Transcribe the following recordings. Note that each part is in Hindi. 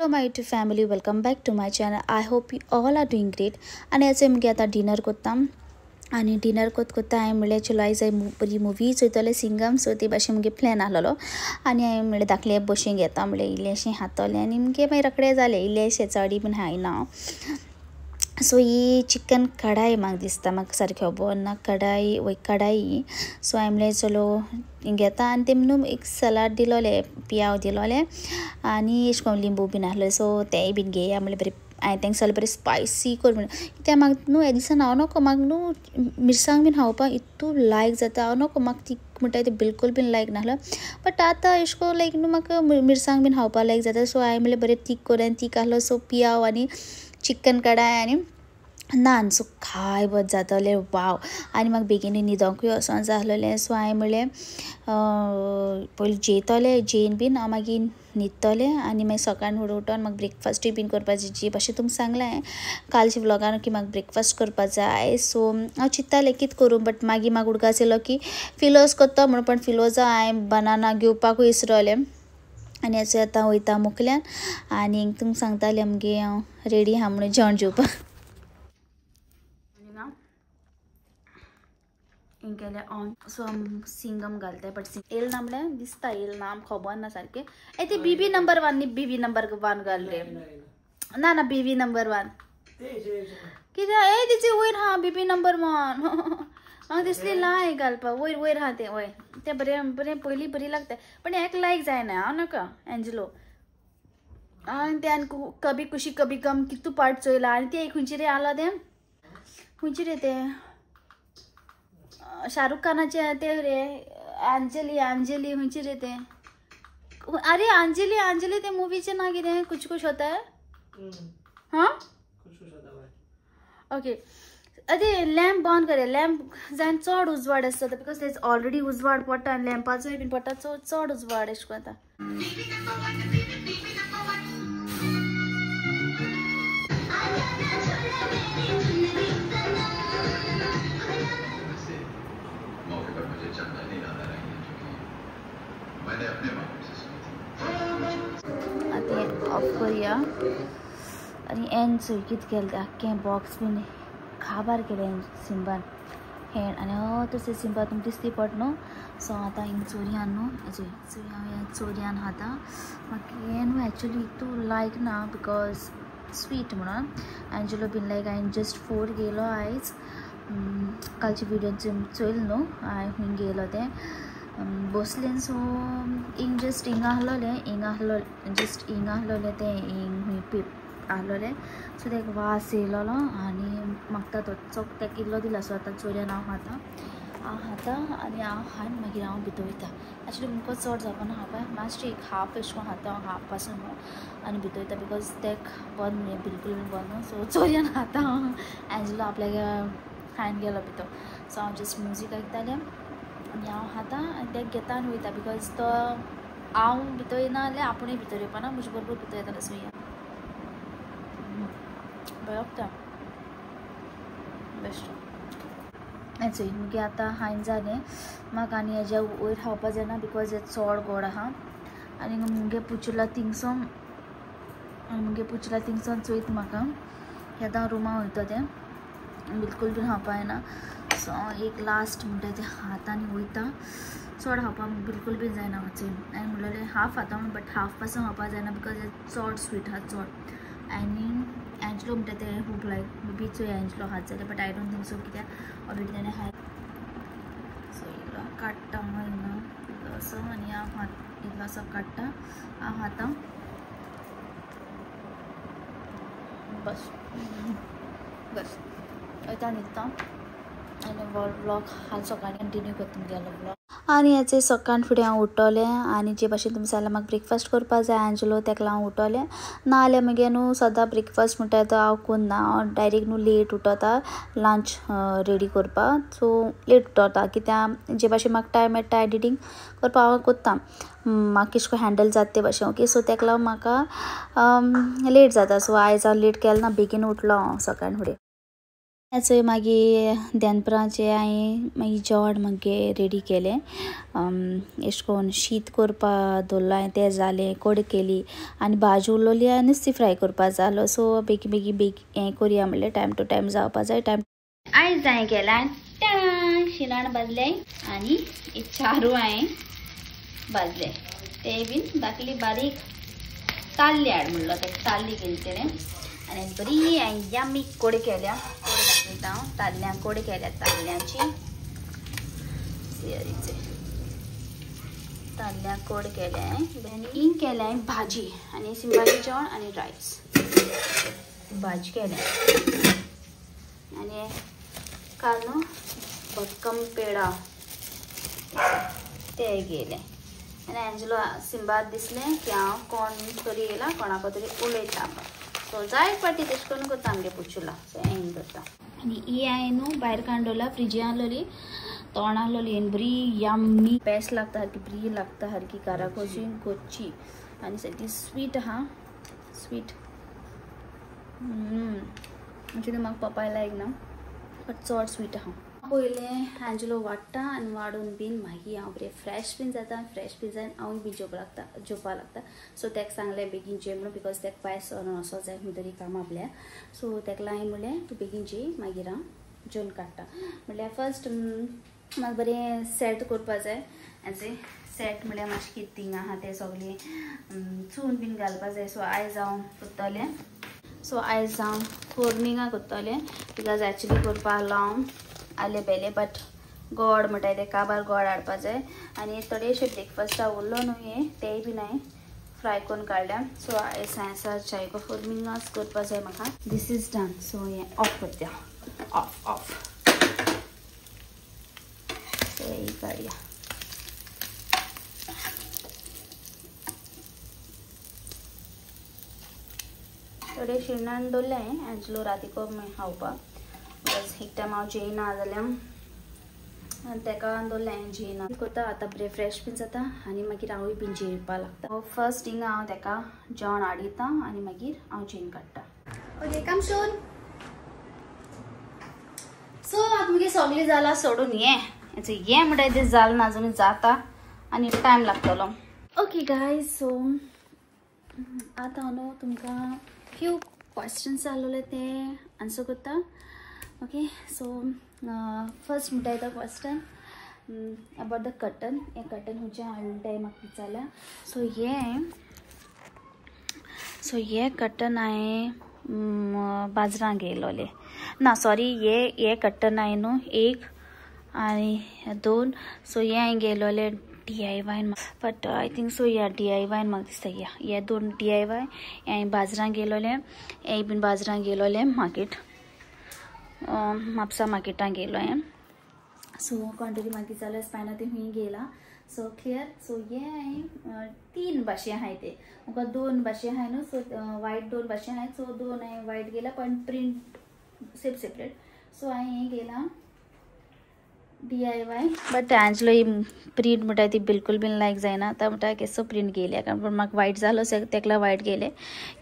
Hello my YouTube family, welcome back to my channel. I hope you all are doing great. आणि आज मी आता डिनर करतां आणि डिनर करता हांवें म्हणलें चलो आयज बरी मुवी चोयतलें सिंगम सो ते भाशेन मुगे प्लॅन आसलेलो आनी हांवें म्हणलें धाकलें बशीन घेता म्हणलें इल्लेशें खातलें आनी मुगे मागीर रोखडें जालें इल्लेशें चडी बीन खायना. सो ही चिकन कढाई म्हाका दिसता म्हाका सारकें खबर ना कढाई वय कढाई सो हांवें म्हणलें चलो घेता आनी ते न्हू एक सलाड दिलोलें पियाव दिलोलें आनी अशें करून लिंबू बीन आहलें सो तेंय बीन घेया म्हणलें बरें हांवें तांकां सांगलें बरें स्पायसी कर म्हणून कित्याक म्हाका न्हू हे दिसान हांव नको म्हाका न्हू मिरसांग बीन खावपाक इतू लायक जाता हांव नको म्हाका तीख म्हणटा तें बिलकूल बीन लायक नासलो बट आतां अशें करून लायक न्हू म्हाका मिरसांग बीन खावपाक लायक जाता सो हांवें म्हणलें बरें तीख कर आनी तीख आहलो सो पियाव आनी चिकन कढाई आनी नान सो खाय बट जातलें वाव आनी म्हाका बेगीन न्हिदोंकूय वचोंक जाय आसलेलें सो हांवें म्हणलें पयलीं जेयतलें जेयन बीन हांव मागीर न्हिदतलें आनी मागीर सकाळीं फुडें उठोन म्हाका ब्रेकफास्टूय बीन करपाचें जी भाशेन तुमकां सांगलां हांवें कालच्या व्लॉगान की म्हाका ब्रेकफास्ट करपाक जाय सो हांव चिंत्तालें कितें करूं बट मागीर म्हाका उडकास येयलो की फिलोज करता म्हणून पण फिलोजा हांवें बनाना घेवपाकूय विसरलें आनी हेचो आतां वयता मुखल्यान आनी तुमकां सांगतालें आमगे हांव रेडी आहा म्हणून जेवण जेवपाक केलें ऑन सो सिंगम घालताय बट येल ना म्हणल्यार दिसता येल ना खबर ना सारकें ते बीबी नंबर 1 न्ही बीबी नंबर 1 घाल रे ना ना बीबी नंबर 1 कित्याक तेचे वयर हा बीबी नंबर 1 म्हाका दिसली लाय घालपाक वयर वयर हा ते वय ते बरें बरें पयलीं बरी लागता पण एक लायक जायना हांव नाका एंजलो आनी ते आनी कभी खुशी कभी गम कितू पार्ट चोयला आनी ते खंयचे रे आला ते खंयचे रे ते शाहरुख खानाचे ते रे अंजली अंजली खंयचे रे ते अरे अंजली अंजली ते मुवीचे ना कितें कुछ कुछ होता है हाँ ओके अरे लॅम्प बंद करे लॅम्प जायन चड उजवाड आसता बिकॉज तेच ऑलरेडी उजवाड पडटा आनी लॅम्पाचोय बीन पडटा चड उजवाड अशें कोता ऑफ करूया आनी एन चोय कितें केलें तें आख्खें बॉक्स बीन खाबार केलें सिंबान हेण आनी तशें सिंबा तुमकां दिसती पड न्हू सो आतां हिंग चोरयान न्हू हेजे चोरी हांव हे चोरयान खाता म्हाका हें न्हू एक्चुली इतू लायक ना बिकॉज स्वीट म्हणून एंजलो बीन लायक हांवें जस्ट 4 घेयलो आयज कालच्या विडियोन चोयल न्हू हांवें खूंय घेयलो तें बसलें सो इंग जस्ट हिंग आहलोलें जस्ट हिंग आहलोलें तें हिंग पीप आहलोलें सो तेका वास येयलोलो आनी म्हाका तो चोक तेका इल्लो दिला सो आतां चोरयान हांव खाता आनी हांव खावन मागीर हांव भितर वयता एक्चुली मुको चड जावपाना खावपाक मातशें एक हाफ अशें करून खाता हांव हाफ पासून आनी भितर वयता बिकॉज तेका बंद न्हू बिलकूल बंद न्हू सो चोरयान खाता एंजलो आपल्याक खायन गेलो भितर सो हांव जस्ट म्युजीक आयकतालें आनी हांव खाता आनी तेका घेता आनी वयता बिकॉज तो हांव भितर येना जाल्यार आपुणूय भितर येवपाना म्हजे बरोबर भितर येतालो सो या बरें वखदा बेस्ट चोय मुगे आतां हायन जालें म्हाका आनी हेज्या वयर खावपा जायना बिकॉज हे चड गोड आहा आनी मुगे पुचुला थिंगसोन चोयत म्हाका आतां रुमा वयता तें बिलकूल बीन खावपा जायना सो एक लास्ट म्हणटा तें खाता आनी वयता चड खावपाक बिलकूल बीन जायना चोय हांवें म्हणलें हाफ खाता म्हणून बट हाफ पासून खावपा जायना बिकॉज हे चड स्वीट आहा चड आनी एंजलो म्हणटा तें खूब लायक मेबी चोय एंजलो खात जाल्यार but I don't think so कित्याक ऑलरेडी तेणें खाय सो इल्लो काडटा हांव इल्लोसो आनी हांव इल्लोसो काडटा हांव खाता बस बस वयता न्हिदता आनी व्लॉग हाल सकाळीं कंटिन्यू करता तुमगेलो व्लॉग आनी हेचे सकाळ फुडें हांव उठोलें आनी जे भाशेन तुमकां सांगलां म्हाका ब्रेकफास्ट करपा जाय एंजलो तेका लागून हांव उठोलें ना जाल्यार मागीर न्हू सदां ब्रेकफास्ट म्हणटा तो हांव करना हांव डायरेक्ट न्हू लेट उठोता लंच रेडी करपाक सो लेट उठोता कित्याक जे भाशेन म्हाका टायम मेळटा एडिटींग करपाक हांव करता म्हाका किश को हँडल जाता ते भाशेन ओके सो तेका लागून म्हाका लेट जाता सो आयज हांव लेट केलें ना बेगीन उठलो हांव सकाळ फुडें याचो मागीर दनपरांचे हांवें मागीर जेवण मागे रेडी केलें एश कोन्न शीत करपा दवरलो हांवें तें जालें कोड केली आनी भाजी उरलोली आनी नुस्तें फ्राय करपा जालो सो बेगी हें करया म्हणलें टायम टू टायम जावपा जाय टायम आयज हांवें केलां शिनाण भाजलें आनी एक चारू हांवें भाजलें तें बीन दाखली बारीक ताल्ले हाड म्हणलो तें ताल्ली केली तेणें आनी बरी यम्मी कोड केल्या कोड दाखयता हांव ताल्ल्यां कोड केल्या ताल्ल्यांची सियरीचे ताल्ल्यां कोड केल्या आनी हिंग केल्या भाजी आनी सिंबाची जेवण आनी रायस भाजी केल्या आनी काल न्हू भक्कम पेडा ते गेले आनी एंजलो सिंबात दिसलें की हांव कोण तरी येयला कोणाको तरी उलयता सो जाय पाटी तेश करून करता आमगे पुचुला सो हें करता आनी ही हांवें न्हू भायर काडलोला फ्रिजीन आसलोली तोंडां आसलोली आनी बरी यम्मी बेस्ट लागता सारकी बरी लागता सारकी घरा कशीं कोच्ची आनी सारकी स्वीट आहा स्वीट म्हणजे म्हाका पपाय लायक ना बट चड स्वीट आहा पयलें एंजलो वाडटा आनी वाडून बीन मागीर हांव बरें फ्रेश बीन जाता फ्रेश बीन जावन हांवूय बी जेवपा लागता सो तेका सांगलें बेगीन जेव म्हणून बिकॉज तेका पायस वचो जाय खंय तरी काम आपल्या सो तेका हांवें म्हणलें तूं बेगीन जेव मागीर हांव जेवन काडटा म्हणल्यार फर्स्ट म्हाका बरें सेट करपा जाय एज ए सेट म्हणल्यार मातशें कितें थिंग आहा तें सगळें चून बीन घालपा जाय सो आयज हांव करतलें सो आयज हांव फोर्मिंगा करतलें बिकॉज एक्चुली करपा लागलो हांव आले बेले बट गोड म्हणटाय ते काबार गोड हाडपा जाय आनी थोडेशे ब्रेकफास्टा उरलो न्हू हे तेय बीन हांवें फ्राय करून काडल्या सो आयज चायको फोर्मिंगाच करपा जाय म्हाका दीस इज डन सो हें ऑफ करता ऑफ सो ही काडया थोडे शिणान दवरलें हांवें एंजलो रातीको खावपाक बिकॉज एक टायम हांव जेयना जाल्यार तेका दवरलें हांवें जेयना करता आतां बरें फ्रेश बीन जाता आनी मागीर हांवूय बीन जेवपा लागता फर्स्ट हिंगा हांव तेका जेवण हाडिता आनी मागीर हांव जेवन काडटा ओके कम सोन सो आतां मुगे सगळें जालां सोडून हें म्हणटाय तें जालें ना अजून जाता आनी टायम लागतलो ओके गायज सो आतां हांव न्हू तुमकां फ्यू क्वेश्चन्स आसलेले ते आन्सर करता ओके सो फर्स्ट म्हणटाय तो क्वेश्चन अबाउट द कटन हें कटन खंयचें हाडलें म्हाका विचारल्या सो हे कटन हांवें बाजरांत गेलोलें ना सॉरी हे कटन हांवें न्हू एक आनी दोन सो हे हांवें गेलोलें DIY but I think so या DIY म्हाका दिसता हे दोन DIY हांवें बाजरांत गेलोलें हे बीन बाजरांत गेलोलें मार्केट म्हापसा मार्केटान गेलो हांवें सो कोण तरी म्हाका विचारलें स्पायना ते खूंय गेला सो क्लियर सो हे हांवें तीन भाशे आहाय ते म्हाका दोन भाशे आहाय न्हू सो वायट दोन भाशे आहाय सो दोन हांवें वायट गेला पण प्रिंट सेपरेट सो हांवें हें गेला DIY but Angelo he print म्हणटा ती बिलकुल बीन लायक जायना आतां म्हणटा केसो प्रिंट गेल्या कारण पूण म्हाका वायट जालो तेकला वायट गेले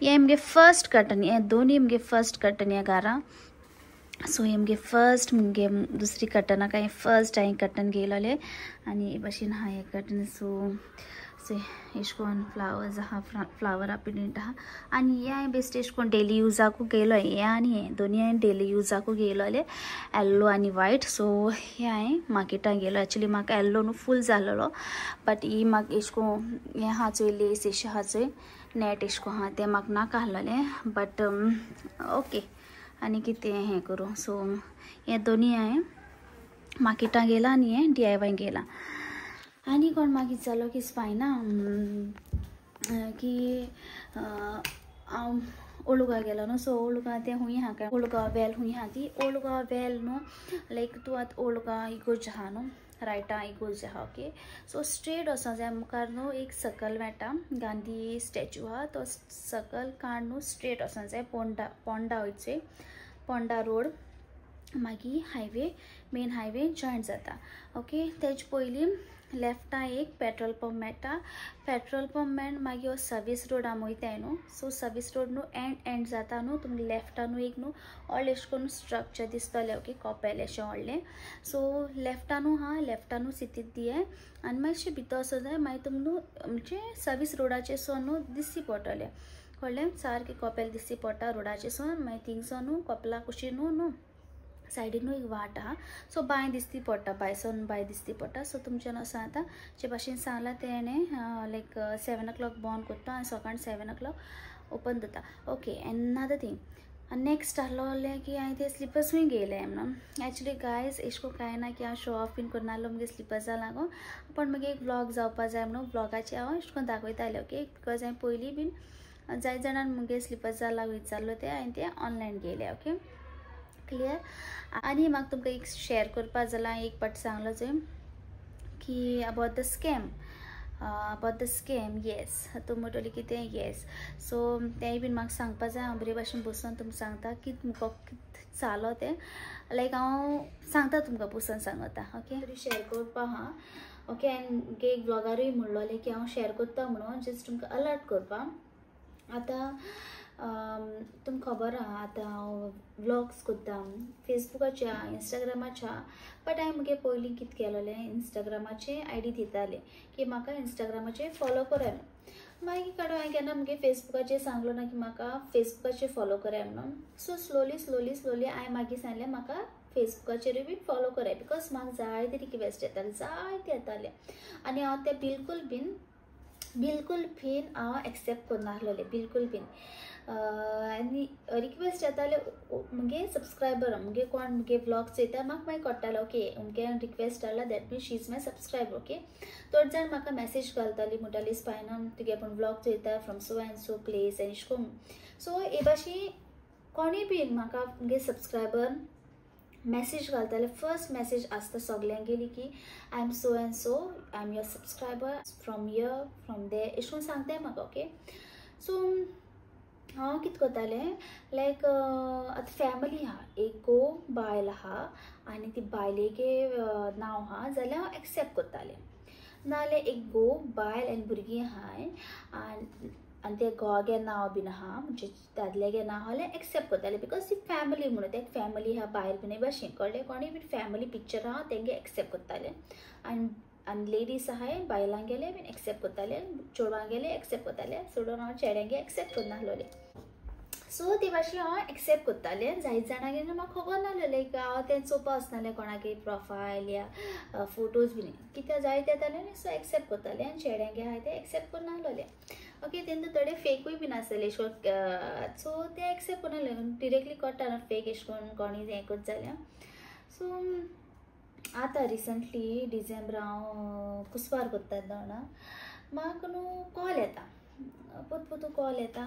हे मुगे फर्स्ट कटन हे दोनी मुगे फर्स्ट कटन ह्या घरा सो हे मुगे फर्स्ट मुगे दुसरी कटनाक हांवें फर्स्ट हांवें कटन गेलोलें आनी हे भाशेन आहा हे कटन सो एश कोन्न फ्लावर्स आहा फ्लावरा प्रिंट आहा आनी हे हांवें बेस्ट एश कोन्न डेली युजाकू गेलो हे आनी हे दोनी हांवें डेली युजाकू गेलोले येल्लो आनी वायट सो हे हांवें मार्केटान गेलो एक्चुली म्हाका येल्लो न्हू फूल जालोलो बट ही म्हाका एश कोन्न हें आहा चोय लेस एशें आहा चोय नेट एश कोन्न आहा तें म्हाका नाका आसलोलें बट ओके आनी कितें हें करूं सो हे दोनी हांवें मार्केटान गेला आनी हें DIY गेला आनी कोण म्हाका विचारलो की स्पायना की हांव ओळुगा गेलो न्हू सो ओळुगा तें खूंय आहा काय ओळुगा वेल खूंय आहा ती ओळुगा वेल न्हू लायक तूं आतां ओळुगा इगोर्ज आहा न्हू रायटा इगोर्ज आहा ओके सो स्ट्रेट वचों जाय मुखार न्हू एक सकल मेळटा गांधी स्टॅच्यू आहा तो सकल काण न्हू स्ट्रेट वचों जाय पोंडा वयचें पोंडा रोड मागीर हायवे मेन हायवे जॉयंट जाता ओके तेज पयलीं लेफ्टा एक पेट्रोल पंप मेळटा. पेट्रोल पंप मेळून मागीर हो सर्वीस रोड आमी वयताय न्हू. सो सर्वीस रोड न्हू एंड जाता न्हू तुमकां लेफ्टान एक न्हू व्हडलें अशें करून स्ट्रक्चर दिसतलें. ओके, कॉपेल अशें व्हडलें. सो लेफ्टान हा लेफ्टान सिटीत दिये आनी मातशें भितर असो जाय. मागीर तुमकां न्हू म्हणजे सर्वीस रोडाचेर सोन न्हू दिसची पडटलें व्हडलें सारकें कॉपेल दिसची पडटा रोडाचेर सोन. मागीर थिंगसोन न्हू कॉपेला कुशीर न्हू सायडीन एक वाट आहा. सो बाय दिसती पडटा, बायसून बाय दिसती पडटा. सो तुमच्यान असं आता जे भाशेन सांगला तेणे लायक 7 o'clock बंद करता आनी सकाळ 7 o'clock ओपन जाता. Okay, and another thing next आहलोलें की हांवें ते स्लिपर्सूय घेयले म्हणून. एक्चुली गायज एशको कांय ना की हांव शो ऑफ बीन करना आहलो मुगे स्लिपर्सा लागून, पण मुगे एक व्लॉग जावपा जाय म्हणून व्लॉगाचेर हांव एशे करून दाखयतालें. ओके, बिकॉज हांवें पयलीं बीन जाय जाणांन मुगे स्लिपर्सा लागून विचारलो ते हांवें ते ऑनलायन घेयले. Okay, clear. आनी म्हाका तुमकां एक शेअर करपा जाल्यार एक पाट सांगलो जंय की अबाउट द स्कॅम. येस, तूं म्हणटली की तें येस. सो तेंय बीन म्हाका सांगपा जाय. हांव बरे भाशेन बसून तुमकां सांगता कित मुको कित चालो तें लायक हांव सांगता तुमकां बसून सांगता. ओके, तरी शेअर करपा हा. ओके, आनी एक ब्लॉगारूय म्हणलोलें की हांव शेअर करता म्हणून जस्ट तुमकां अलर्ट करपा. आतां तुमकां खबर आहा आतां हांव व्लॉग्स करता फेसबुकाच्या इंस्टाग्रामाच्या. बट हांवें मुगे पयलीं कितें केलोलें इंस्टाग्रामाचे आयडी दितालें की म्हाका इंस्टाग्रामाचेर फॉलो कराय म्हणून. मागीर काडून हांवें केन्ना मुगे फेसबुकाचेर सांगलो ना की म्हाका फेसबुकाचेर फॉलो कराय म्हणून. सो स्लोली हांवें मागीर सांगलें म्हाका फेसबुकाचेरूय बी फॉलो कराय. बिकॉज म्हाका जायते रिक्वेस्ट येताले आनी हांव ते बिलकुल बीन हांव एक्सेप्ट करना आहलोलें बिलकुल बीन. आनी रिक्वेस्ट येताले मुगे सबस्क्रायबर मुगे कोण मुगे व्लॉग चोयता म्हाका मागीर कळटालें ओके मुगे रिक्वेस्ट आयला that means she is my subscriber. Okay, थोडे जाण म्हाका मेसेज घालताली म्हणटाली स्पायनम तुगे आपूण व्लॉग चोयता from so and so place and एशें कोन्न. सो हे भाशेन कोणूय बीन म्हाका मुगे सबस्क्रायबर मेसेज घालताले. फर्स्ट मेसेज आसता सगल्यांगेली की I am so and so, I am your subscriber from here from there एशें कोन्न सांगताय म्हाका. ओके, सो हांव कितें करतालें लायक आतां फॅमिली आहा एक बायल आहा आनी ती बायलेगे नांव आहा जाल्यार हांव एक्सेप्ट करतालें. नाजाल्यार एक बायल आनी भुरगीं आहाय आनी ते घोवागे नांव बीन आहा म्हणजे दादल्यागे नांव आहा जाल्यार एक्सेप्ट करतालें. बिकॉज ती फॅमिली म्हणून ते फॅमिली आहा बायल बीन हे भाशेन कळ्ळें. कोणूय बीन फॅमिली पिक्चर आहा तेंगे एक्सेप्ट करतालें. आनी लेडीज आहाय बायलांगेले बीन एक्सेप्ट करताले, चेडवांगेले एक्सेप्ट करताले. सोडून हांव चेड्यांगे एक्सेप्ट करना आहलोलें. सो ते भाशेन हांव एक्सेप्ट करतालें. जायत जाणांगे म्हाका खबर नाहलें लायक हांव तें चोवपा वचनालें कोणागे प्रोफायल या फोटोज बीन कित्याक जायत येतालें न्ही. सो एक्सेप्ट करतालें आनी चेड्यांगे आहाय ते एक्सेप्ट करना आहलोलें. ओके, तेन्ना थोडे फेकूय बीन आसतले एशे कोन्न. सो ते एक्सेप्ट करनाहलें डिरेक्टली कळटा न्हू फेक एशे कोन्न कोणी हें करता जाल्यार. सो आतां रिसंटली डिसेंबर हांव कुसवार करता तेन्ना म्हाका न्हू कॉल येता पोतू कॉल येता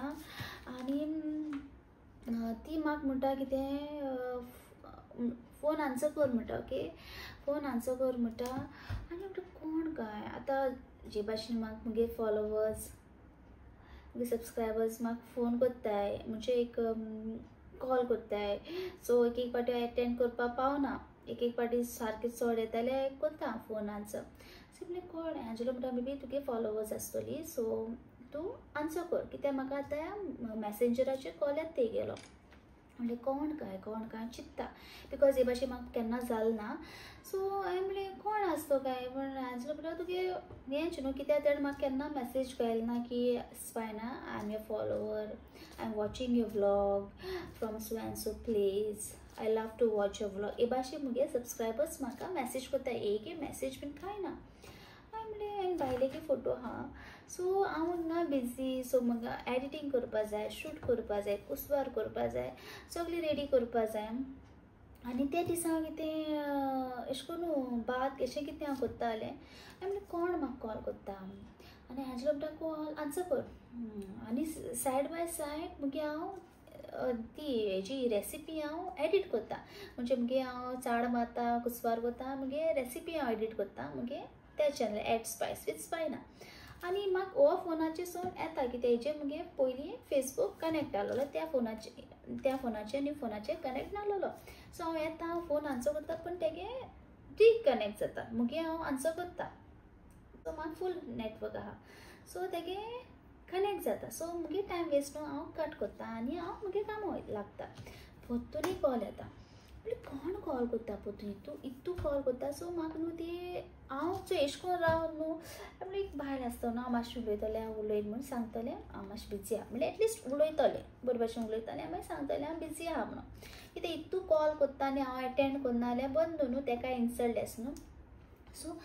आनी ती म्हाका म्हणटा कितें फोन आन्सर कर म्हणटा. ओके, फोन आन्सर कर म्हणटा आनी म्हणटा कोण काय. आतां जे भाशेन म्हाका मुगे फॉलोवर्स मुगे सबस्क्रायबर्स म्हाका फोन करताय म्हणजे एक कॉल करताय. सो एक पाटी एटेंड करपा पावना, एक पाटी सारकें चड येताले करता फोन आन्सर. सिम्पली कोण हांजेलो म्हणटा मे बी तुगे फॉलोवर्स आसतली सो तूं आन्सर कर कित्याक म्हाका आतां मॅसेंजराचेर कॉल येता गेलो. म्हणजे कोण काय चित्ता बिकॉज हे भाशेन म्हाका केन्ना जालें ना. सो हांवें म्हणलें कोण आसतो काय पण हांजेलो म्हणटा तुगे हेंच न्हू कित्याक ताणें म्हाका केन्ना मॅसेज घायल ना की स्पायना I am your follower, I am watching your vlog from so and so place, I love to watch your vlog. हे भाशेन मुगे सबस्क्रायबर्स म्हाका मॅसेज करता. एक मॅसेज बीन कांय ना. हांवें बायलेगे फोटो आहा सो हांव हिंगा बिजी. सो म्हाका एडिटींग करपा जाय, शूट करपा जाय, कुसवार करपा जाय, सगळी रेडी करपा जाय. आनी ते दिसा कितें अशें करून बात अशें कितें हांव करतालें. हांवें म्हणलें कोण म्हाका कॉल करता आनी हाजेलो म्हणटा कॉल आन्सर कर. आनी सायड बाय सायड मुगे हांव ती हेजी रेसिपी हांव एडीट करता. म्हणजे मुगे हांव चाड मारता, कुसवार करता, मुगे रेसिपी हांव एडीट करता मुगे त्या channel eight spice with spina. आनी म्हाका हो फोनाचेर सोन येता की तेजे मुगे पयलीं फेसबूक कनेक्ट आहलोलो त्या फोनाचेर आनी फोनाचेर कनेक्ट नाहलोलो. सो हांव येता फोन आन्सर करता पण तेगे डिस्कनेक्ट जाता मुगे हांव आन्सर करता. सो म्हाका फूल नेटवर्क आहा सो तेगे कनेक्ट जाता सो मुगे टायम वेस्ट न्हू हांव कट करता आनी हांव मुगे कामां लागता पोत्तुनी कॉल येता कोण कॉल करता पोत्तून इतू कॉल करता सो म्हाका न्हू ती हांव सो एश कोन रावन न्हू म्हणल्यार एक बायल आसता न्हू हांव मातशें उलयतलें उलयत म्हूण सांगतलें हांव मातशें बिजी आहा म्हणल्यार एटलिस्ट उलयतलें बरे भाशेन उलयतालें मागीर सांगतलें हांव बिजी आहा म्हणून कित्याक इतू कॉल करता आनी हांव एटेंड करना जाल्यार बंद न्हू तेका इन्सल्ट एस न्हू सो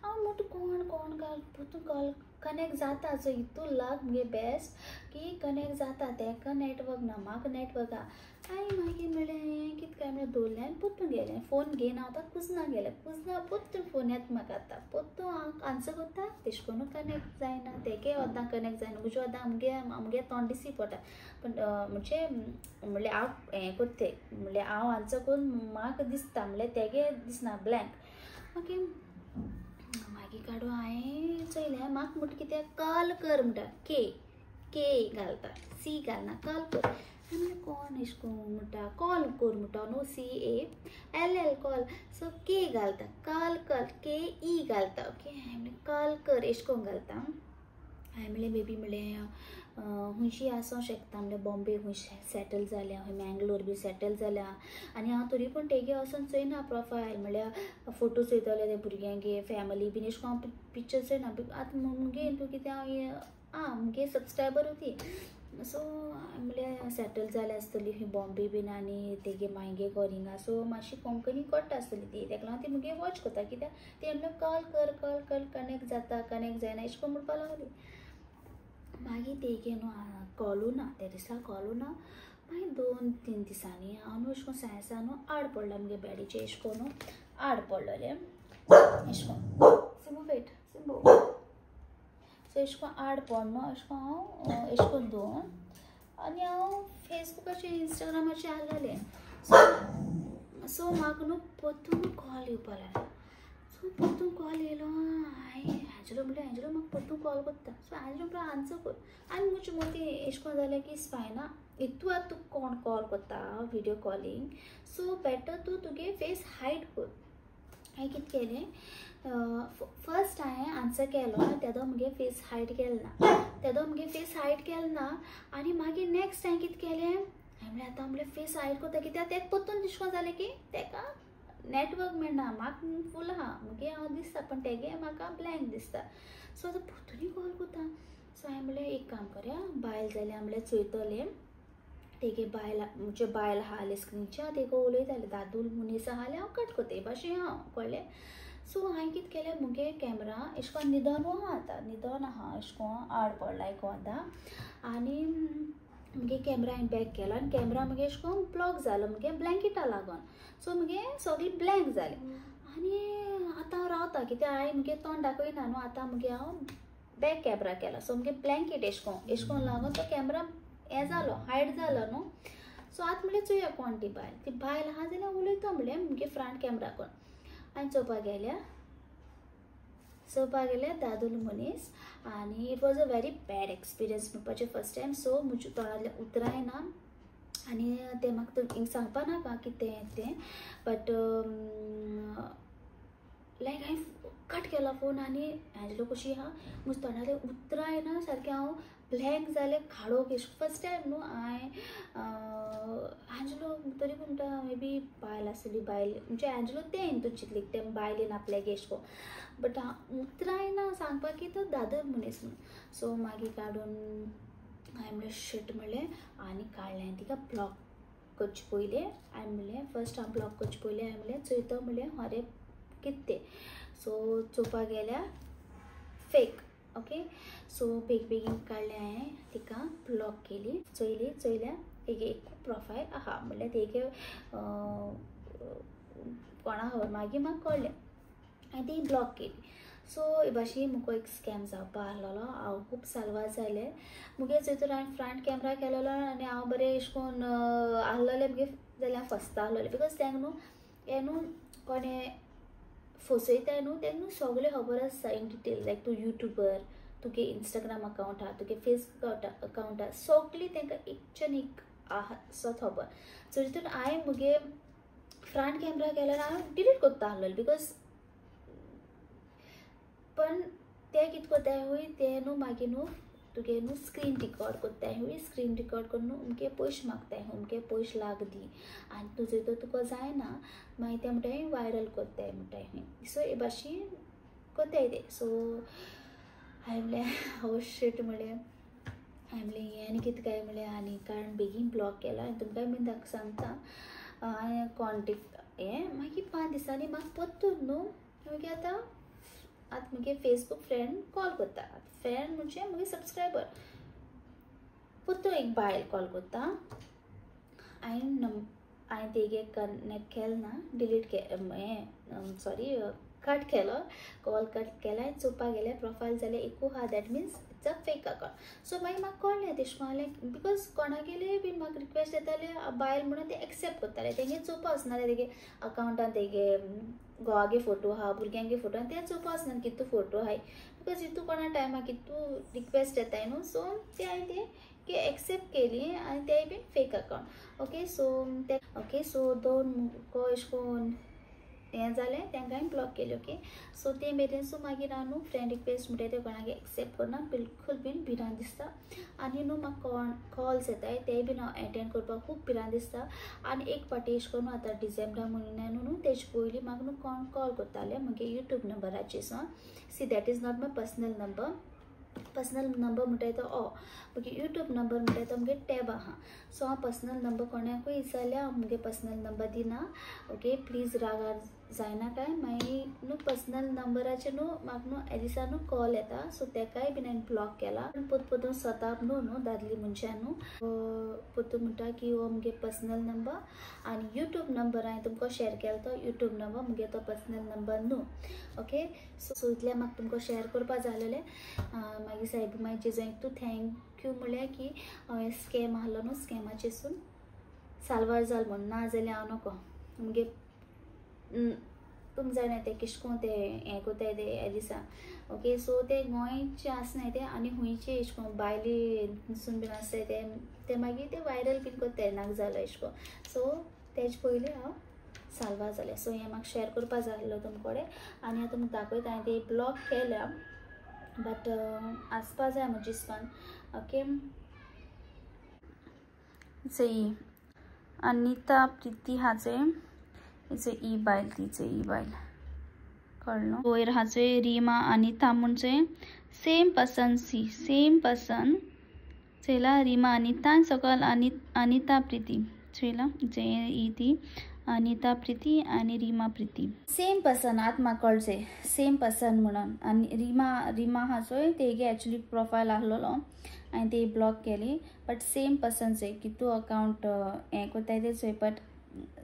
हांव म्हणटा कोण घाल पोत्तून कॉल कनेक्ट जाता सो इतू लाग मुगे बेस्ट की कनेक्ट जाता तेका नेटवर्क ना म्हाका नेटवर्क आहा आनी मागीर म्हणलें कितें काय म्हणल्यार दवरलें आनी पोत्तून गेलें फोन घेवन हांव आतां कुजना गेलें कुजना पोत्तून फोन येता म्हाका आतां पोत्तून हांव आन्सर करता तेश कोनू कनेक्ट जायना तेगे वदां कनेक्ट जायना म्हज्या वदां आमगे तोंड दिसी पडटा पण म्हणजे म्हणल्यार हांव हें करतें म्हणल्यार हांव आन्सर करून म्हाका दिसता म्हणल्यार तेगे दिसना ब्लँक मागीर काडून हांवें चयलें म्हाका म्हणटा कितें कॉल कर म्हणटा के घालता सी घालना कॉल कर म्हणल्यार कोण एश कोन म्हणटा कॉल कर म्हणटा न्हू CALL कॉल सो के घालता कॉल कर KE घालता ओके हांवें कॉल कर एश कोन घालता हांवें म्हणलें बेबी म्हणलें हुंयची आसूं शकता म्हणल्यार बॉम्बे खूंय सेटल जाल्या हूंय मँगलोर बी सेटल जाल्या आनी हांव तरी पूण तेगे वचोन चोयना प्रोफायल म्हणल्यार फोटो चोयतले ते भुरग्यांगे फॅमिली बीन एश कोन हांव पिक्चर चोयना आतां मुगे हितू कितें हांव मुगे सबस्क्रायबर होती सो म्हणल्यार सेटल जाल्या आसतली हूंय बॉम्बे बीन आनी तेगे मायगे घर हिंगा सो मातशी कोंकणी कळटा आसतली ती तेका लागून ती मुगे वॉच करता कित्याक ती म्हणल्यार कॉल कर कनेक्ट जाता कनेक्ट जायना एश कोन म्हणपा लागली मागीर तेगे न्हू कॉलू ना त्या दिसा कॉलू ना मागीर 2-3 दिसांनी हांव न्हू अशें कोन्न सायन्सा न्हू आड पडला मुगे बॅडीचे एश कोन आड पडलेलें एश कोन सिंबू वेट सिंबू सो एश कोन आड पडनो अशें कोन्न हांव एश कोन्न दोन आनी हांव फेसबुकाचेर इंस्टाग्रामाचेर आहलेलें सो म्हाका न्हू पोत्तून कॉल येवपा लागलो सो पोत्तून कॉल येयलो हांवें एंजलो म्हणलें एंजलो म्हाका पोत्तून कॉल करता सो एंजलो म्हणटा आन्सर कर आनी मुजी मोती एश कोन्न जालें की स्पायना इतू आतां तुका कोण कॉल करता व्हिडियो कॉलिंग सो बेटर तूं तुगे फेस हायड कर हांवें कितें केलें फर्स्ट हांवें आन्सर केलो तेदो मुगे फेस हायड केलो ना आनी मागीर नेक्स्ट हांवें कितें केलें हांवें म्हणलें आतां म्हणल्यार फेस हायड करता कित्याक तेका पोत्तून दिसकोन जालें की तेका नेटवर्क मेळना म्हाका फूल आहा मुगे हांव दिसता पण तेगे म्हाका ब्लँक दिसता सो आतां पोत्तुनी कॉल करता सो हांवें म्हणलें एक काम करया बायल जाल्यार म्हणल्यार चोयतलें तेगे बायल म्हणजे बायल आहा जाल्यार स्क्रिनीच्या तेका उलयताले दादूल मनीस आहा जाल्यार हांव कट करता हे भाशेन हांव कळ्ळें सो हांवें कितें केलें मुगे कॅमेरा एश कोन्न न्हिदोन आहा एश कोन्न आड पडला एक वदां आनी मुगे कॅमेरा हांवें बॅक केलो आनी कॅमेरा मुगे एश कोन्न ब्लॉक जालो मुगे ब्लँकेटा लागोन सो मुगे सगळी ब्लँक जालें आनी आतां हांव रावता कित्याक हांवें मुगे तोंड दाखयना न्हू आतां मुगे हांव बॅक कॅमेरा केला सो मुगे ब्लँकेट एश कोन्न लागोन तो कॅमेरा हें जालो हायड जालो न्हू सो आतां म्हणल्यार चोया कोण ती बायल आहा जाल्यार उलयता म्हणल्यार मुगे फ्रंट कॅमेरा कोण हांवें चोवपाक गेल्या दादूल मनीस आनी it was a very bad experience म्हणपाचें फर्स्ट टायम सो म्हज्या तोंडांतलें उतराय ना आनी तें म्हाका सांगपा नाका कितें तें बट लायक हांवें कट केलो फोन आनी एंजलो कशी आहा म्हज्या तोंडांतलें उतराय ना सारकें हांव ब्लँक जालें खाडोक एश फर्स्ट टायम न्हू हांवें एंजलो तरी पूण म्हणटा मे बी बायल आसली बायल म्हणजे एंजलो तें हितून चिंतली तें बायलेन आपल्यागे एश कोन्न बट उतराय ना सांगपाक की तो दादर मनीस म्हणून सो मागीर काडून हांवें म्हणलें शीट म्हणलें आनी काडलें तिका ब्लॉक करचे पयलें हांवें म्हणलें फर्स्ट हांव ब्लॉक करचे पयलें हांवें म्हणलें चोयतो म्हणलें अरे कितें तें सो चोवपाक गेल्यार फेक ओके सो बेगीन काडलें हांवें तिका ब्लॉक केली चोयल्या तेगे एक प्रोफायल आहा म्हणल्यार तेगे कोणा खबर मागीर म्हाका कळ्ळें हांवें ती ब्लॉक केली सो हे भाशेन मुको एक स्कॅम जावपा आहलोलो हांव खूब साल्वार जालें मुगे चोयतोर हांवें फ्रंट कॅमेरा केलोलो आनी हांव बरें एश कोन्न आहलोलें मुगे जाल्यार फसता आहलोलें बिकॉज तेंक न्हू हें न्हू कोणें फसयताय न्हू तेंक न्हू सगळें खबर आसता इन डिटेल लायक तूं यूट्यूबर तुगे इंस्टाग्राम अकाउंट आहा तुगे फेसबूक अकाउंट आहा सगळीं तेंकां एकच्यान एक आहा सो खबर सो तितून हांवें मुगे फ्रंट कॅमेरा केल्यार हांव डिलीट करता आहलोलें बिकॉज पण ते कित कोताय हुई ते नु मागी नु तुगे नु स्क्रीन रिकॉर्ड कोताय हुई स्क्रीन रिकॉर्ड करून उमके पयश मागताय उमके पयश लाग दी आनी तुजे तो तुका जाय ना मागीर ते म्हणटाय वायरल कोत्ताय म्हणटाय सो हे भाशेन कोत्ताय ते सो हांवें म्हणलें हो शिट म्हणलें हांवें म्हणलें हें आनी कितें काय म्हणलें आनी कारण बेगीन ब्लॉक केला आनी तुमकां बीन सांगता हांवें कॉन्टेक्ट हें मागीर 5 दिसांनी म्हाका परतून न्हू मागीर आतां मुगे फेसबुक फ्रेंड कॉल करता फ्रेंड म्हणजे मुगे सबस्क्रायबर परतून एक बायल कॉल करता हांवें तेगे कनेक्ट केलें ना डिलीट हें सॉरी कट केलो कॉल कट केला चोवपाक गेले प्रोफायल जाल्यार एकू हा that mince it's a fake account so मागीर म्हाका कळ्ळें तेशें लायक बिकॉज कोणागेले बीन म्हाका रिक्वेस्ट येताले बायल म्हणून ते एक्सेप्ट करताले तेंगे चोवपा वचनाले तेगे अकाउंटान तेगे घोवागे फोटो आहा भुरग्यांगे फोटो आहा ते चोवपा वचना कितू फोटो आहाय बिकॉज हितू कोणा टायमार कितू रिक्वेस्ट येताय न्हू सो ते हांवें ते एक्सेप्ट केली आनी ते बीन फेक अकाउंट ओके सो दोन को अशें कोन्न हें जालें तांकां हांवें ब्लॉक केलें ओके सो ते मेरेन सो मागीर हांव न्हू फ्रेंड रिक्वेस्ट म्हणटा ते कोणागे एक्सेप्ट करना बिलकुल बीन भिरांत दिसता आनी न्हू म्हाका कॉल्स येताय ते बीन हांव एटेंड करपाक खूब भिरांत दिसता आनी एक फावटी अशें करून आतां डिसेंबरा म्हयन्यान न्हू तेजे पयलीं म्हाका न्हू कोण कॉल करताले म्हगे यूट्यूब नंबराचेर so see that is not my personal number म्हणटाय तो मुगे यूट्यूब नंबर म्हणटाय तो मुगे टॅब आहा सो हांव पर्सनल नंबर कोणाकूय विचारल्यार हांव मुगे पर्सनल नंबर दिना ओके प्लीज राग जायना काय मागीर न्हू पर्सनल नंबराचेर न्हू म्हाका न्हू ह्या दिसा न्हू कॉल येता सो तेकाय बीन हांवें ब्लॉक केला पूण पोतून स्वता न्हू दादली मनशान न्हू पोतून म्हणटा की हो मुगे पर्सनल नंबर आनी यूट्यूब नंबर हांवें तुमकां शेअर केला तो यूट्यूब नंबर मुगे तो पर्सनल नंबर न्हू ओके सो इतलें म्हाका तुमकां शेअर करपा जालेलें मागीर सायब मागीर जेजो तूं थँक्यू म्हळ्यार की हांवें स्कॅम आहलो न्हू स्कॅमाचेसून साल्वार जाल म्हण ना जाल्यार हांव नको मुगे तुम जाणाय ते किशकोन ते हें कोताय ते ह्या दिसा ओके सो ते गोंयचे आसनाय ते आनी हुंयचे एश कोन बायलेसून बीन आसताय ते मागीर ते वायरल बीन कोत्ताय नाक जालो एश कोन सो तेजे पयलीं हांव साल्वार जालें सो हें म्हाका शेअर करपा जाय आसलो तुमचे कडेन आनी आतां तुमकां दाखयता हांवें ते ब्लॉक केल्या बट आसपा जाय म्हजे दिसपान ओके ही अनिता प्रीती हाचे इसे ई बायल तीचे ई बायल कळलो वयर हाचे रीमा अनिता म्हणजे सेम पर्सन सेम पर्सन चेला रीमा अनिता सकल अनिता प्रीती चेला जे ई ती अनिता प्रीती आणि रीमा प्रीती सेम पर्सन आत म्हाका कळचे सेम पर्सन म्हणून आनी रीमा हाचोय तेगे एक्चुअली प्रोफायल आहलोलो हांवें ते ब्लॉक केली बट सेम पर्सनचे कितू अकाउंट हें कोताय तेचोय बट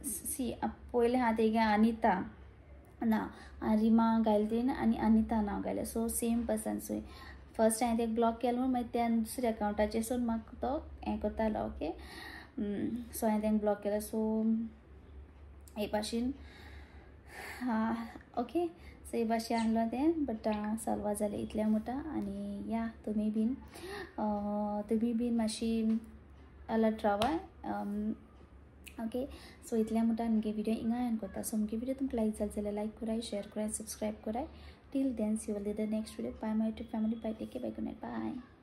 सी पयलें हा तेगे अनिता नाव रीमा घायलें आनी अनिता नाव घायलें सो सेम पर्सनचोय फर्स्ट हांवें तेका ब्लॉक केलो म्हूण मागीर त्या दुसऱ्या अकाउंटाचेर म्हाका तो हें कोतालो ओके सो हांवें तेंका ब्लॉक केलो सो हे भाशेन ओके सो हे भाशेन आहलो तें बट हांव साल्वार जालें इतलें म्हणटा आनी या तुमी बीन मातशी अलर्ट रावाय ओके सो इतलें म्हणटा मुगे व्हिडिओ हिंगा एंड करता सो मुगे व्हिडिओ तुमकां लायक जाल जाल्यार लायक कराय शेअर कराय सब्सक्राइब कराय till then see will the next video bye my YouTube family bye take care bye good night bye